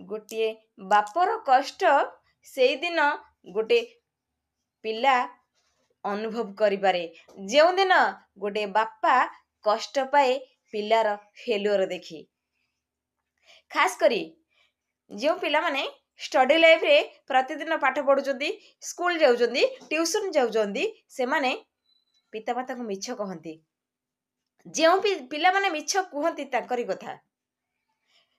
गोटे बापर कष्ट सेई दिन गोटे पिला अनुभव करिपारे। जो दिन गोटे बापा कष्ट पाए पिलार फेल्योर देखी, खास करी जो पिला माने स्टडी लाइफ रे प्रतिदिन पाठ पढ़ुचंदी, स्कूल जाउचंदी, ट्यूशन जाउचंदी, से माने पितामाता को मिछ कहंती। जो पिला माने मिछ कहंती ताकरी कथा,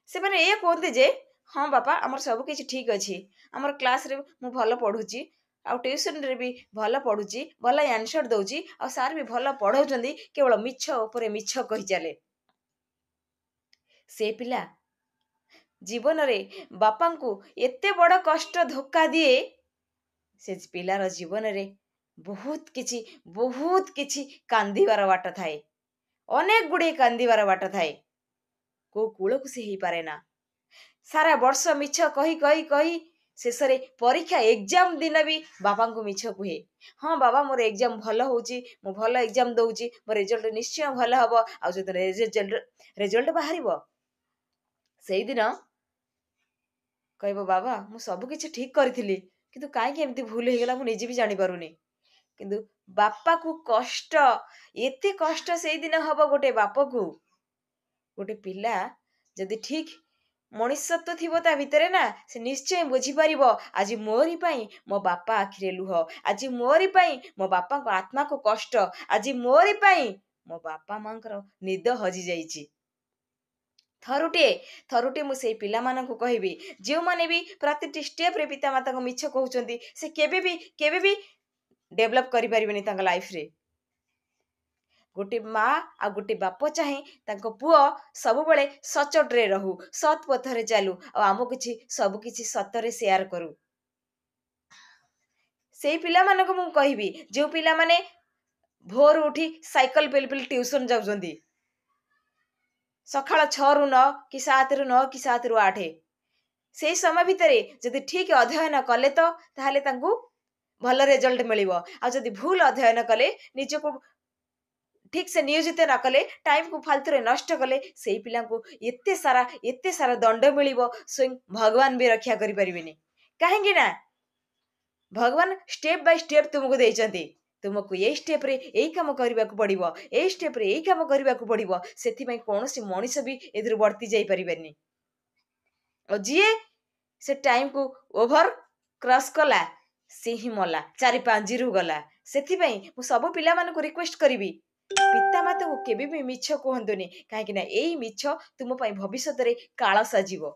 से माने ए कहंती जे हाँ बापा हमर सब किछि ठीक अछि, हमर क्लास रे मु भलो पढुची, आ ट्यूशन रे भी भलो पढुची, भलो आंसर दउची, आ सार भी भलो पढौचंदी, केवल मिछ ऊपर मिछ कहि चले। से पिला जीवन रे बापा को एते बड़ कष्ट धोखा दिए, से पिलार जीवन रे बहुत किछि कांदीबार बाट थाए, अनेक गुड़े कांदीबार बाट थाए। को कूल को से ही पारे ना, सारा वर्ष मिछ कही कही कही शेष रे परीक्षा एग्जाम दिन भी बापा को मिछ कुहे, हाँ बाबा मोर एग्जाम भलो होउची, मु भलो एग्जाम दउची, मोर रिजल्ट निश्चय भलो हबो, आ जो रिजल्ट बाहरिबो सेई दिन कहबो बाबा मु सब किछि ठीक करथिली, किंतु काहे के एमती भूल हे गेला मु निजे भी जानि पारुनी। किंतु बापा को कष्ट, एते कष्ट सेई दिन हबो गोटे बापा को, गोटे पिला जदि ठीक मनुष्यत्व थिबो ता भितरे ना, से निश्चय बुझी परिबो आज मोरी पई मो बापा आखिरे लुह, आज मोरी पई मो बापा को आत्मा को कष्ट, आज मोरी पई मो बापा मांकर निद हजि जाइची। थरुटे मु सेई पिला मानकु कहिबी, जो माने भी प्रतिटी स्टेप रे पिता माता को मिछ कहउचंदी, से केबे भी डेवलप करि परिबेनी तांका लाइफ रे। गोटे माँ आ गोटे बाप चाहे तांको पुओ सब बळे सचोट रे रहू, सत पथरे चालू, आ आमो किछि सब किछि सतरे शेयर करू। सेई पिला मानको मु कहिबी, जो पिला माने भोर उठी साइकिल पेल पेल ट्यूशन जाउचंदी, सकाळ 6 रु 9 कि 7 रु 9 कि 7 रु 8, सेई समय भितरे जदि ठीक अध्ययन कले तो ताहले तांकु भल रिजल्ट मिलिबो, आ जदि भूल अध्ययन कले, निजको ठीक से नियोजित न कले, टाइम को फालतू रे नष्ट कले, सेई पिला को एते सारा दंड मिलिबो, स्वयं भगवान भी रक्षा करि परिबेनी। काहेकि ना भगवान स्टेप बाय स्टेप तुमको देइचंती, तुमको ये स्टेप रे एई काम करबा को पड़िबो, ए स्टेप रे एई काम करबा को पड़िबो, सेति पई कोनोसी मनुष्य भी एदिर बढ़ती जाई परिबेनी। और जीए से टाइम को ओवर क्रॉस कला, से ही मला 4-5 जीरो गला। सेति पई मु सब पिला मानको रिक्वेस्ट करिवि, पिता माता को केबे भी मिछ कहंतुनी, काहे कि ना एई मिछ तुम पई भविष्यत रे काळ साजिबो।